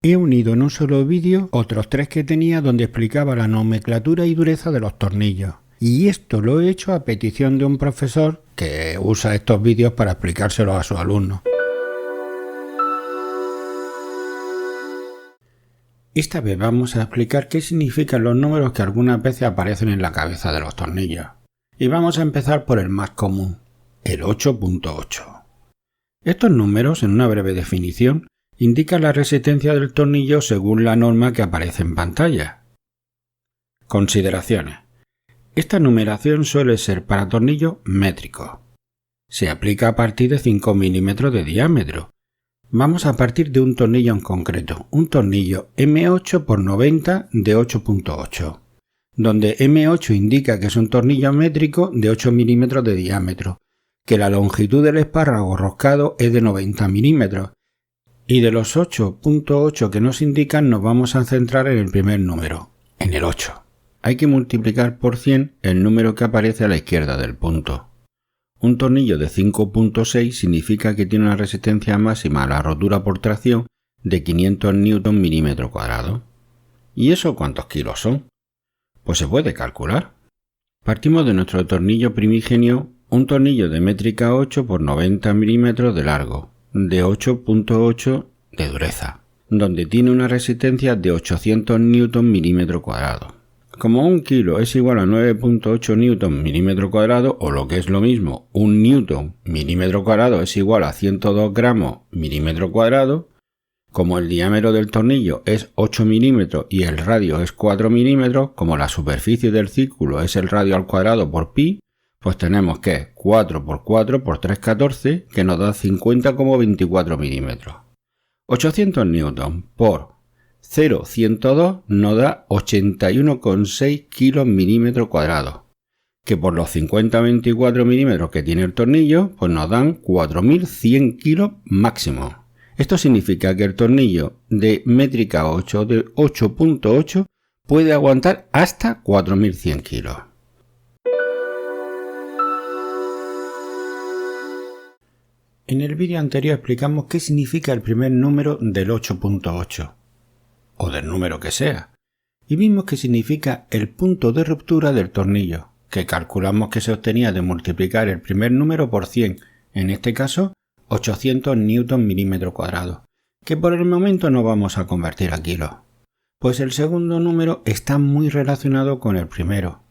He unido en un solo vídeo otros 3 que tenía donde explicaba la nomenclatura y dureza de los tornillos. Y esto lo he hecho a petición de un profesor que usa estos vídeos para explicárselos a sus alumnos. Esta vez vamos a explicar qué significan los números que algunas veces aparecen en la cabeza de los tornillos. Y vamos a empezar por el más común, el 8.8. Estos números, en una breve definición, indican la resistencia del tornillo según la norma que aparece en pantalla. Consideraciones. Esta numeración suele ser para tornillos métricos. Se aplica a partir de 5 milímetros de diámetro. Vamos a partir de un tornillo en concreto, un tornillo M8x90 de 8.8, donde M8 indica que es un tornillo métrico de 8 milímetros de diámetro, que la longitud del espárrago roscado es de 90 milímetros, y de los 8.8 que nos indican nos vamos a centrar en el primer número, en el 8. Hay que multiplicar por 100 el número que aparece a la izquierda del punto. Un tornillo de 5.6 significa que tiene una resistencia máxima a la rotura por tracción de 500 Nm milímetro cuadrado. ¿Y eso cuántos kilos son? Pues se puede calcular. Partimos de nuestro tornillo primigenio, un tornillo de métrica 8 por 90 milímetros de largo, de 8.8 de dureza, donde tiene una resistencia de 800 Nm milímetro cuadrado. Como un kilo es igual a 9.8 Nm milímetro cuadrado, o lo que es lo mismo, un Newton milímetro cuadrado es igual a 102 gramos milímetro cuadrado, como el diámetro del tornillo es 8 milímetros y el radio es 4 milímetros, como la superficie del círculo es el radio al cuadrado por pi, pues tenemos que 4 por 4 por 3, 14, que nos da 50,24 milímetros. 800 newton por 0,102 nos da 81,6 kilos milímetros cuadrados, que por los 50,24 milímetros que tiene el tornillo, pues nos dan 4.100 kilos máximo. Esto significa que el tornillo de métrica 8 de 8.8 puede aguantar hasta 4.100 kilos. En el vídeo anterior explicamos qué significa el primer número del 8.8, o del número que sea, y vimos que significa el punto de ruptura del tornillo, que calculamos que se obtenía de multiplicar el primer número por 100, en este caso 800 Nm milímetro cuadrado, que por el momento no vamos a convertir a kilos, pues el segundo número está muy relacionado con el primero.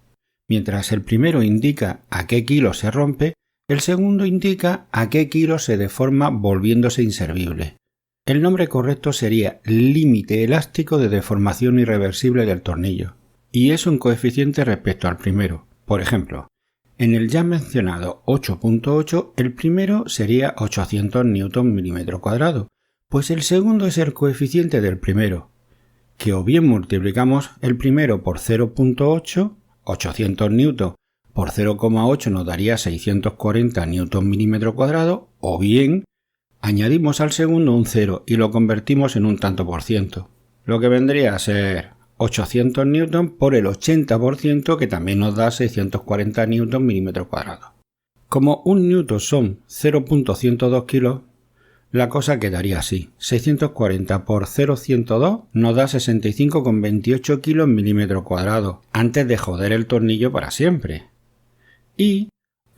Mientras el primero indica a qué kilo se rompe, el segundo indica a qué kilo se deforma volviéndose inservible. El nombre correcto sería límite elástico de deformación irreversible del tornillo, y es un coeficiente respecto al primero. Por ejemplo, en el ya mencionado 8.8, el primero sería 800 Nm milímetro cuadrado, pues el segundo es el coeficiente del primero, que o bien multiplicamos el primero por 0.8, 800 N por 0,8 nos daría 640 Nm milímetro cuadrado, o bien añadimos al segundo un 0 y lo convertimos en un tanto por ciento, lo que vendría a ser 800 N por el 80%, que también nos da 640 Nm milímetro cuadrado. Como un newton son 0.102 kilos, la cosa quedaría así. 640 por 0,102 nos da 65,28 kilos milímetro cuadrado, antes de joder el tornillo para siempre. Y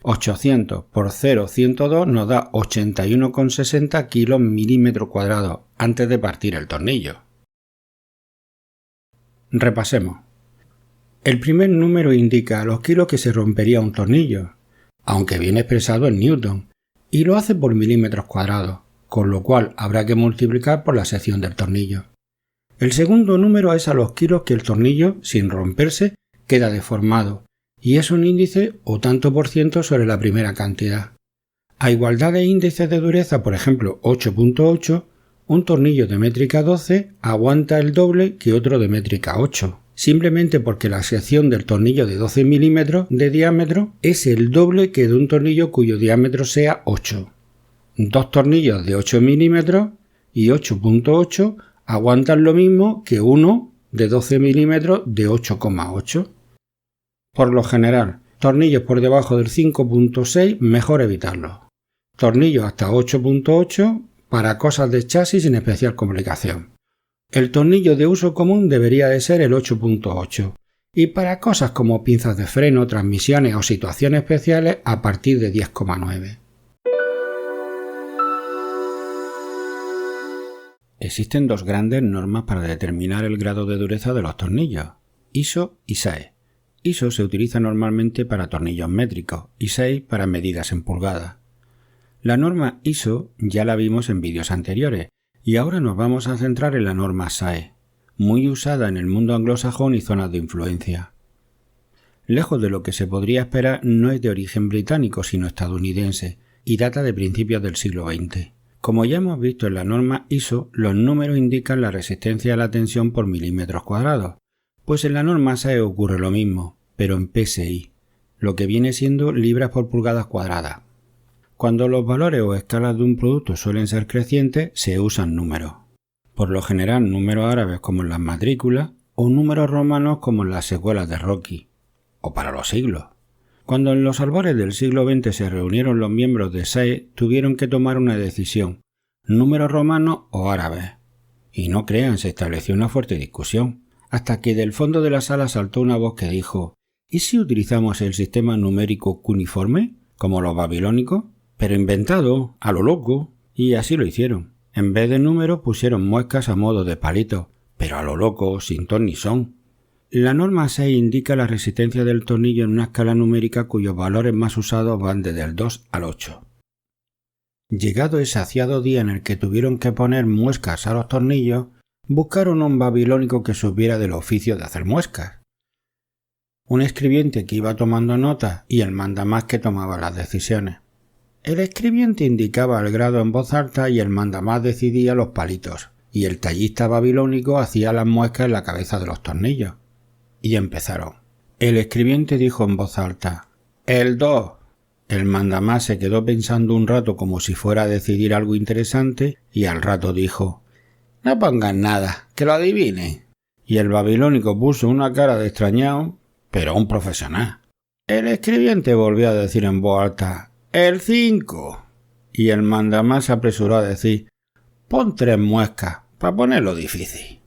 800 por 0,102 nos da 81,60 kilos milímetro cuadrado, antes de partir el tornillo. Repasemos. El primer número indica los kilos que se rompería un tornillo, aunque viene expresado en newton, y lo hace por milímetros cuadrados, con lo cual habrá que multiplicar por la sección del tornillo. El segundo número es a los kilos que el tornillo, sin romperse, queda deformado, y es un índice o tanto por ciento sobre la primera cantidad. A igualdad de índices de dureza, por ejemplo 8.8, un tornillo de métrica 12 aguanta el doble que otro de métrica 8, simplemente porque la sección del tornillo de 12 milímetros de diámetro es el doble que de un tornillo cuyo diámetro sea 8. Dos tornillos de 8 milímetros y 8.8 aguantan lo mismo que uno de 12 milímetros de 8,8. Por lo general, tornillos por debajo del 5.6 mejor evitarlos. Tornillos hasta 8.8 para cosas de chasis sin especial complicación. El tornillo de uso común debería de ser el 8.8 y para cosas como pinzas de freno, transmisiones o situaciones especiales a partir de 10,9. Existen dos grandes normas para determinar el grado de dureza de los tornillos, ISO y SAE. ISO se utiliza normalmente para tornillos métricos y SAE para medidas en pulgadas. La norma ISO ya la vimos en vídeos anteriores y ahora nos vamos a centrar en la norma SAE, muy usada en el mundo anglosajón y zonas de influencia. Lejos de lo que se podría esperar, no es de origen británico sino estadounidense y data de principios del siglo XX. Como ya hemos visto en la norma ISO, los números indican la resistencia a la tensión por milímetros cuadrados, pues en la norma SAE ocurre lo mismo, pero en PSI, lo que viene siendo libras por pulgadas cuadradas. Cuando los valores o escalas de un producto suelen ser crecientes, se usan números. Por lo general números árabes como en las matrículas o números romanos como en las secuelas de Rocky, o para los siglos. Cuando en los albores del siglo XX se reunieron los miembros de SAE, tuvieron que tomar una decisión, números romanos o árabes. Y no crean, se estableció una fuerte discusión, hasta que del fondo de la sala saltó una voz que dijo: ¿y si utilizamos el sistema numérico cuneiforme, como los babilónicos? Pero inventado, a lo loco, y así lo hicieron. En vez de números pusieron muescas a modo de palitos, pero a lo loco, sin ton ni son. La norma 6 indica la resistencia del tornillo en una escala numérica cuyos valores más usados van desde el 2 al 8. Llegado ese aciado día en el que tuvieron que poner muescas a los tornillos, buscaron un babilónico que supiera del oficio de hacer muescas. Un escribiente que iba tomando notas y el mandamás que tomaba las decisiones. El escribiente indicaba el grado en voz alta y el mandamás decidía los palitos, y el tallista babilónico hacía las muescas en la cabeza de los tornillos. Y empezaron. El escribiente dijo en voz alta: «El 2». El mandamás se quedó pensando un rato como si fuera a decidir algo interesante y al rato dijo: «No pongan nada, que lo adivinen». Y el babilónico puso una cara de extrañado, pero un profesional. El escribiente volvió a decir en voz alta: «El 5». Y el mandamás se apresuró a decir: «Pon 3 muescas, para ponerlo difícil».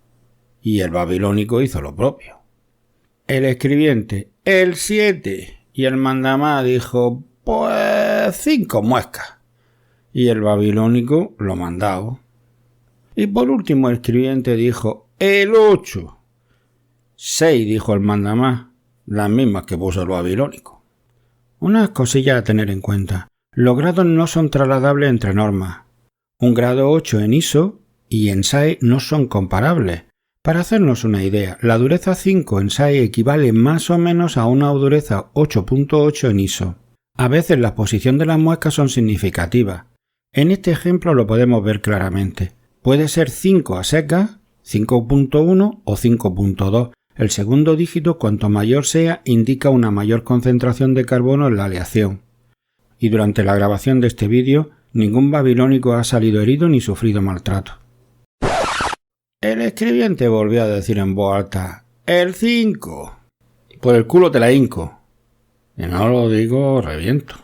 Y el babilónico hizo lo propio. El escribiente: «El 7». Y el mandamás dijo: «Pues 5 muescas». Y el babilónico lo mandado. Y por último el escribiente dijo: «El 8». 6, dijo el mandamás, las mismas que puso el babilónico. Unas cosillas a tener en cuenta. Los grados no son trasladables entre normas. Un grado 8 en ISO y en SAE no son comparables. Para hacernos una idea, la dureza 5 en SAE equivale más o menos a una dureza 8.8 en ISO. A veces la posición de las muescas son significativas. En este ejemplo lo podemos ver claramente. Puede ser 5 a secas, 5.1 o 5.2. El segundo dígito, cuanto mayor sea, indica una mayor concentración de carbono en la aleación. Y durante la grabación de este vídeo, ningún babilónico ha salido herido ni sufrido maltrato. El escribiente volvió a decir en voz alta: «El 5». Por el culo te la hinco. Y no lo digo, reviento.